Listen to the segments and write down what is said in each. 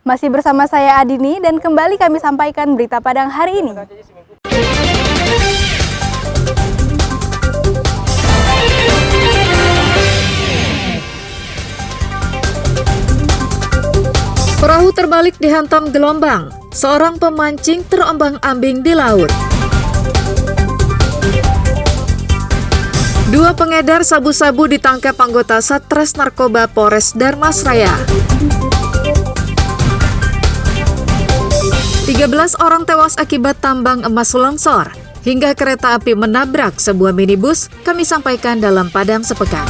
Masih bersama saya Adini dan kembali kami sampaikan berita Padang hari ini. Perahu terbalik dihantam gelombang. Seorang pemancing terombang-ambing di laut. Dua pengedar sabu-sabu ditangkap anggota Satres Narkoba Polres Darmasraya. 13 orang tewas akibat tambang emas longsor, hingga kereta api menabrak sebuah minibus, kami sampaikan dalam Padang Sepekan.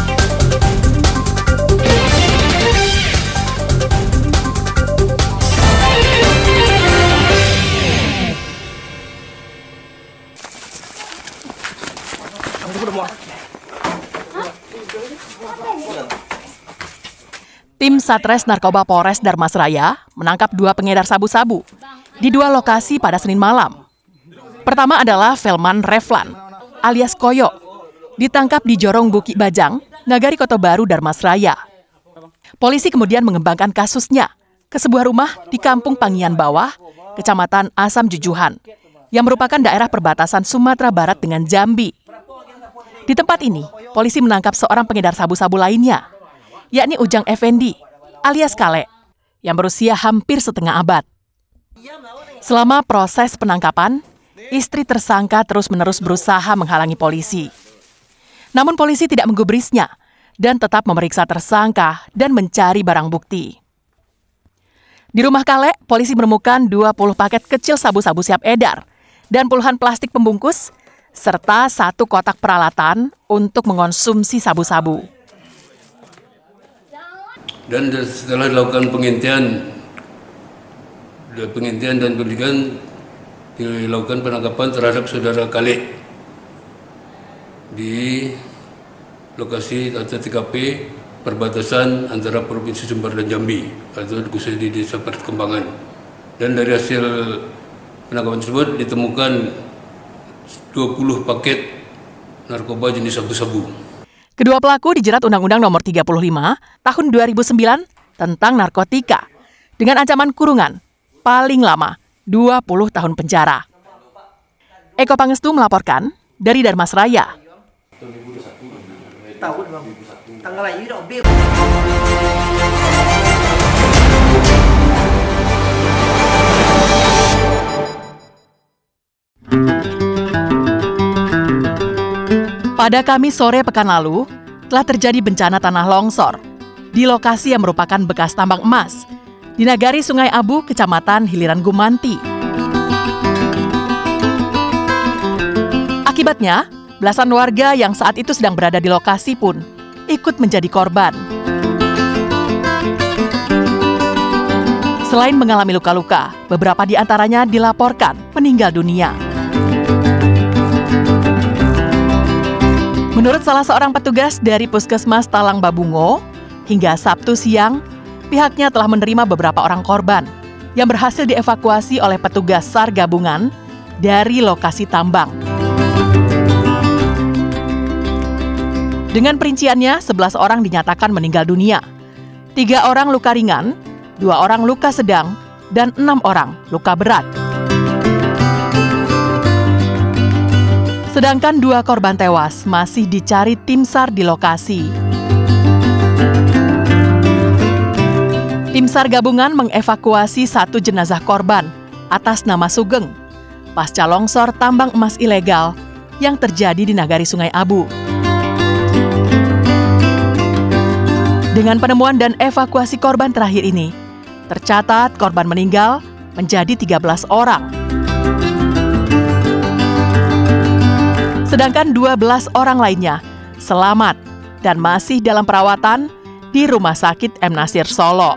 Tim Satres Narkoba Polres Darmasraya menangkap dua pengedar sabu-sabu di dua lokasi pada Senin malam. Pertama adalah Velman Reflan, alias Koyo, ditangkap di Jorong Buki Bajang, Nagari Kota Baru, Darmasraya. Polisi kemudian mengembangkan kasusnya ke sebuah rumah di Kampung Pangian Bawah, Kecamatan Asam Jujuhan, yang merupakan daerah perbatasan Sumatera Barat dengan Jambi. Di tempat ini, polisi menangkap seorang pengedar sabu-sabu lainnya, yakni Ujang Effendi, alias Kale, yang berusia hampir setengah abad. Selama proses penangkapan, istri tersangka terus-menerus berusaha menghalangi polisi. Namun polisi tidak menggubrisnya dan tetap memeriksa tersangka dan mencari barang bukti. Di rumah Kale, polisi menemukan 20 paket kecil sabu-sabu siap edar dan puluhan plastik pembungkus, serta 1 kotak peralatan untuk mengonsumsi sabu-sabu. Dan setelah dilakukan penghentian dan penyidikan, dilakukan penangkapan terhadap saudara Kale di lokasi atau TKP perbatasan antara Provinsi Sumber dan Jambi, atau khususnya di Desa Perkembangan. Dan dari hasil penangkapan tersebut ditemukan 20 paket narkoba jenis sabu-sabu. Kedua pelaku dijerat Undang-Undang Nomor 35 Tahun 2009 tentang narkotika dengan ancaman kurungan paling lama 20 tahun penjara. Eko Pangestu melaporkan dari Darmasraya. Pada Kamis sore pekan lalu, telah terjadi bencana tanah longsor di lokasi yang merupakan bekas tambang emas di Nagari Sungai Abu, Kecamatan Hiliran Gumanti. Akibatnya, belasan warga yang saat itu sedang berada di lokasi pun ikut menjadi korban. Selain mengalami luka-luka, beberapa di antaranya dilaporkan meninggal dunia. Menurut salah seorang petugas dari Puskesmas Talang Babungo, hingga Sabtu siang, pihaknya telah menerima beberapa orang korban yang berhasil dievakuasi oleh petugas SAR gabungan dari lokasi tambang. Dengan perinciannya, 11 orang dinyatakan meninggal dunia, 3 orang luka ringan, 2 orang luka sedang, dan 6 orang luka berat. Sedangkan 2 korban tewas masih dicari tim SAR di lokasi. Tim SAR gabungan mengevakuasi 1 jenazah korban atas nama Sugeng, pasca longsor tambang emas ilegal yang terjadi di Nagari Sungai Abu. Dengan penemuan dan evakuasi korban terakhir ini, tercatat korban meninggal menjadi 13 orang. Sedangkan 12 orang lainnya selamat dan masih dalam perawatan di Rumah Sakit M. Nasir Solo.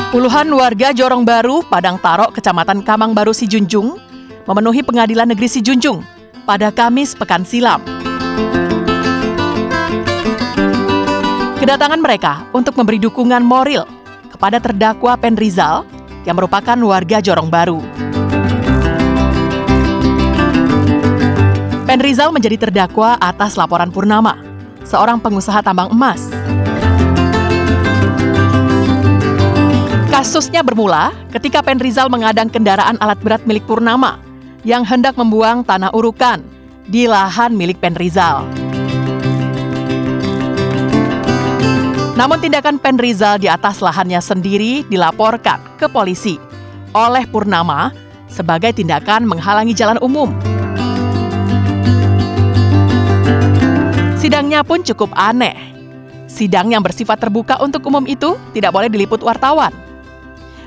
Puluhan warga Jorong Baru, Padang Tarok, Kecamatan Kamang Baru, Sijunjung, memenuhi Pengadilan Negeri Sijunjung pada Kamis pekan silam. Kedatangan mereka untuk memberi dukungan moral kepada terdakwa Pen Rizal yang merupakan warga Jorong Baru. Pen Rizal menjadi terdakwa atas laporan Purnama, seorang pengusaha tambang emas. Kasusnya bermula ketika Pen Rizal mengadang kendaraan alat berat milik Purnama yang hendak membuang tanah urukan di lahan milik Pen Rizal. Namun tindakan Pen Rizal di atas lahannya sendiri dilaporkan ke polisi oleh Purnama sebagai tindakan menghalangi jalan umum. Sidangnya pun cukup aneh. Sidang yang bersifat terbuka untuk umum itu tidak boleh diliput wartawan.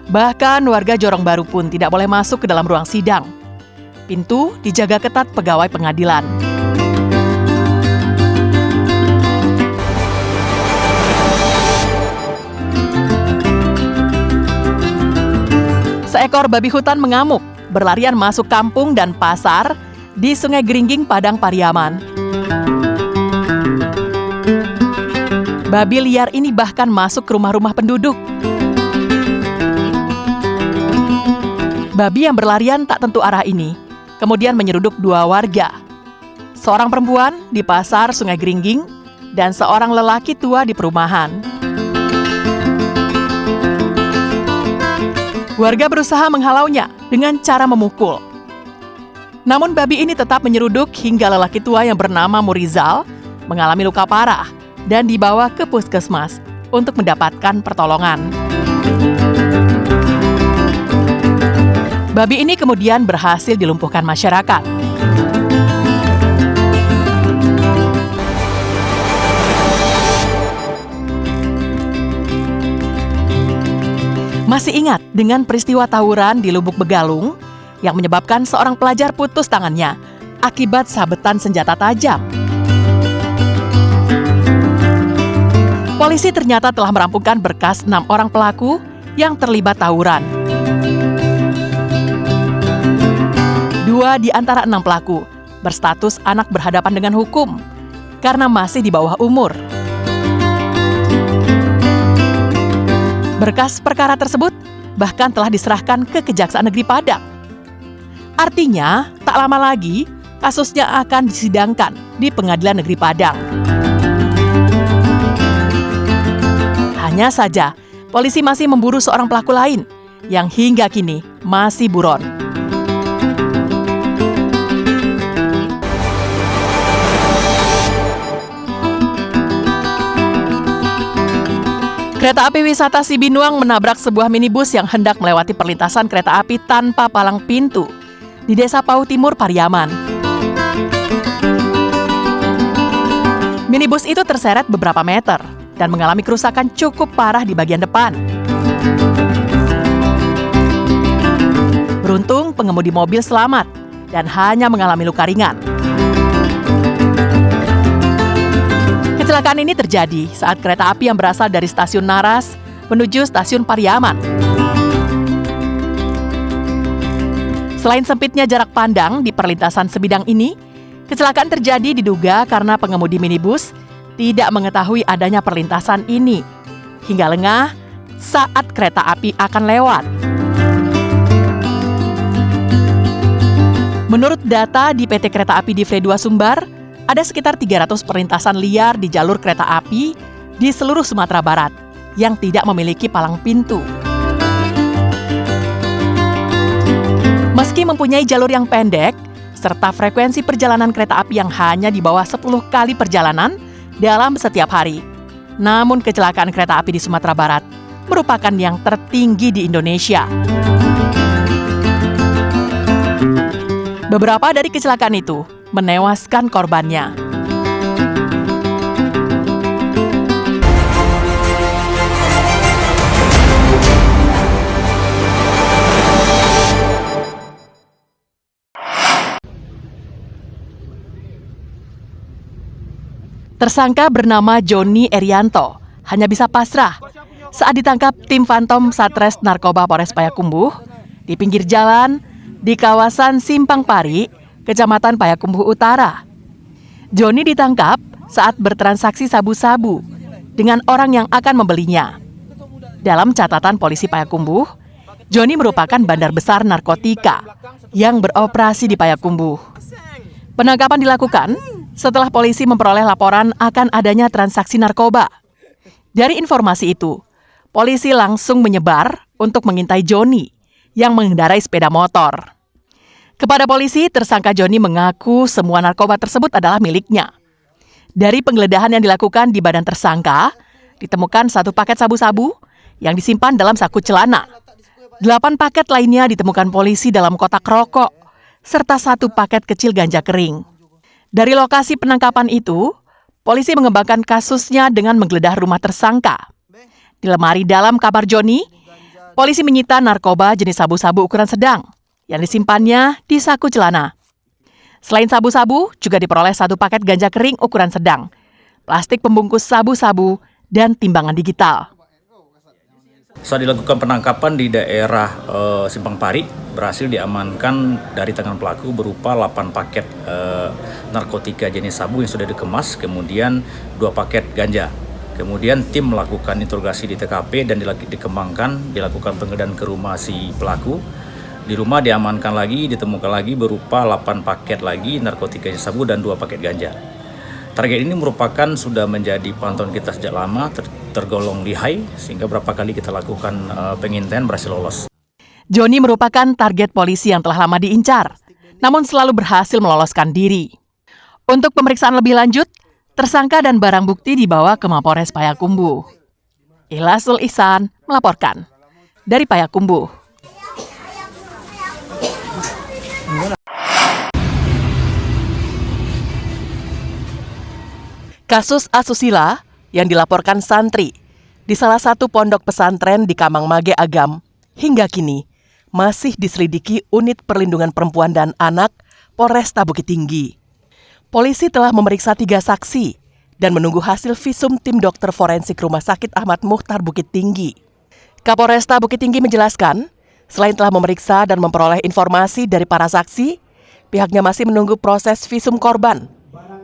Bahkan warga Jorong Baru pun tidak boleh masuk ke dalam ruang sidang. Pintu dijaga ketat pegawai pengadilan. Seekor babi hutan mengamuk, berlarian masuk kampung dan pasar di Sungai Geringging, Padang Pariaman. Babi liar ini bahkan masuk ke rumah-rumah penduduk. Babi yang berlarian tak tentu arah ini kemudian menyeruduk dua warga. Seorang perempuan di pasar Sungai Geringging dan seorang lelaki tua di perumahan. Warga berusaha menghalaunya dengan cara memukul. Namun babi ini tetap menyeruduk hingga lelaki tua yang bernama Murizal mengalami luka parah dan dibawa ke puskesmas untuk mendapatkan pertolongan. Babi ini kemudian berhasil dilumpuhkan masyarakat. Masih ingat dengan peristiwa tawuran di Lubuk Begalung yang menyebabkan seorang pelajar putus tangannya akibat sabetan senjata tajam? Polisi ternyata telah merampungkan berkas 6 orang pelaku yang terlibat tawuran. 2 di antara 6 pelaku berstatus anak berhadapan dengan hukum karena masih di bawah umur. Berkas perkara tersebut bahkan telah diserahkan ke Kejaksaan Negeri Padang. Artinya, tak lama lagi kasusnya akan disidangkan di Pengadilan Negeri Padang. Hanya saja, polisi masih memburu seorang pelaku lain yang hingga kini masih buron. Kereta api wisata Sibinuang menabrak sebuah minibus yang hendak melewati perlintasan kereta api tanpa palang pintu di Desa Pau Timur, Pariaman. Minibus itu terseret beberapa meter dan mengalami kerusakan cukup parah di bagian depan. Beruntung pengemudi mobil selamat dan hanya mengalami luka ringan. Kecelakaan ini terjadi saat kereta api yang berasal dari stasiun Naras menuju stasiun Pariaman. Selain sempitnya jarak pandang di perlintasan sebidang ini, kecelakaan terjadi diduga karena pengemudi minibus tidak mengetahui adanya perlintasan ini hingga lengah saat kereta api akan lewat. Menurut data di PT Kereta Api Divre 2 Sumbar, ada sekitar 300 perlintasan liar di jalur kereta api di seluruh Sumatera Barat yang tidak memiliki palang pintu. Meski mempunyai jalur yang pendek, serta frekuensi perjalanan kereta api yang hanya di bawah 10 kali perjalanan dalam setiap hari, namun kecelakaan kereta api di Sumatera Barat merupakan yang tertinggi di Indonesia. Beberapa dari kecelakaan itu menewaskan korbannya. Tersangka bernama Joni Erianto hanya bisa pasrah saat ditangkap tim Phantom Satres Narkoba Polres Payakumbuh di pinggir jalan di kawasan Simpang Pari, Kecamatan Payakumbuh Utara. Joni ditangkap saat bertransaksi sabu-sabu dengan orang yang akan membelinya. Dalam catatan polisi Payakumbuh, Joni merupakan bandar besar narkotika yang beroperasi di Payakumbuh. Penangkapan dilakukan setelah polisi memperoleh laporan akan adanya transaksi narkoba. Dari informasi itu, polisi langsung menyebar untuk mengintai Joni yang mengendarai sepeda motor. Kepada polisi, tersangka Joni mengaku semua narkoba tersebut adalah miliknya. Dari penggeledahan yang dilakukan di badan tersangka, ditemukan 1 paket sabu-sabu yang disimpan dalam saku celana. 8 paket lainnya ditemukan polisi dalam kotak rokok, serta 1 paket kecil ganja kering. Dari lokasi penangkapan itu, polisi mengembangkan kasusnya dengan menggeledah rumah tersangka. Di lemari dalam kamar Joni, polisi menyita narkoba jenis sabu-sabu ukuran sedang yang disimpannya di saku celana. Selain sabu-sabu, juga diperoleh 1 paket ganja kering ukuran sedang, plastik pembungkus sabu-sabu, dan timbangan digital. Saat dilakukan penangkapan di daerah Simpang Pari, berhasil diamankan dari tangan pelaku berupa 8 paket narkotika jenis sabu yang sudah dikemas, kemudian 2 paket ganja. Kemudian tim melakukan interogasi di TKP dan dilakukan penggeledahan ke rumah si pelaku. Di rumah diamankan lagi, ditemukan lagi berupa 8 paket lagi narkotika jenis sabu dan 2 paket ganja. Target ini merupakan sudah menjadi pantauan kita sejak lama, tergolong lihai, sehingga berapa kali kita lakukan pengintaian berhasil lolos. Joni merupakan target polisi yang telah lama diincar, namun selalu berhasil meloloskan diri. Untuk pemeriksaan lebih lanjut, tersangka dan barang bukti dibawa ke Mapores Payakumbuh. Ikhlasul Ihsan melaporkan dari Payakumbuh. Kasus asusila yang dilaporkan santri di salah satu pondok pesantren di Kamang Mage Agam hingga kini masih diselidiki Unit Perlindungan Perempuan dan Anak Polresta Bukit Tinggi. Polisi telah memeriksa 3 saksi dan menunggu hasil visum tim dokter forensik Rumah Sakit Ahmad Mukhtar Bukit Tinggi. Kapolresta Bukit Tinggi menjelaskan, selain telah memeriksa dan memperoleh informasi dari para saksi, pihaknya masih menunggu proses visum korban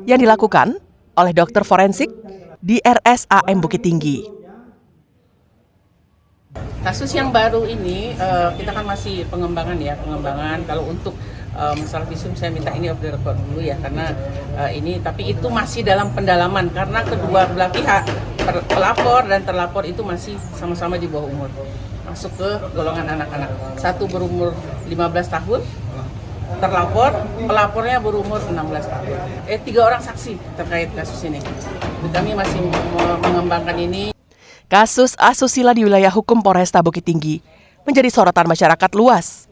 yang dilakukan oleh dokter forensik di RSAM Bukit Tinggi. Kasus yang baru ini kita kan masih pengembangan. Kalau untuk masalah visum saya minta ini off the record dulu ya, karena tapi itu masih dalam pendalaman karena kedua belah pihak, pelapor dan terlapor itu masih sama-sama di bawah umur, masuk ke golongan anak-anak. Satu berumur 15 tahun, pelapornya berumur 16 tahun. 3 orang saksi terkait kasus ini. Kami masih mengembangkan ini. Kasus asusila di wilayah hukum Polresta Bukit Tinggi menjadi sorotan masyarakat luas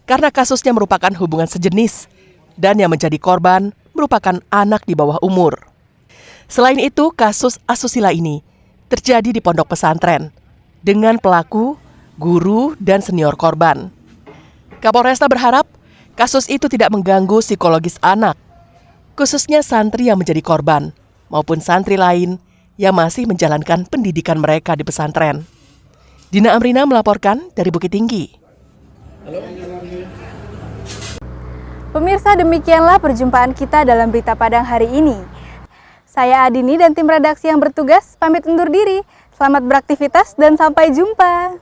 karena kasusnya merupakan hubungan sejenis dan yang menjadi korban merupakan anak di bawah umur. Selain itu, kasus asusila ini terjadi di pondok pesantren dengan pelaku, guru, dan senior korban. Kapolresta berharap kasus itu tidak mengganggu psikologis anak, khususnya santri yang menjadi korban, maupun santri lain yang masih menjalankan pendidikan mereka di pesantren. Dina Amrina melaporkan dari Bukit Tinggi. Pemirsa, demikianlah perjumpaan kita dalam Berita Padang hari ini. Saya Adini dan tim redaksi yang bertugas pamit undur diri. Selamat beraktivitas dan sampai jumpa.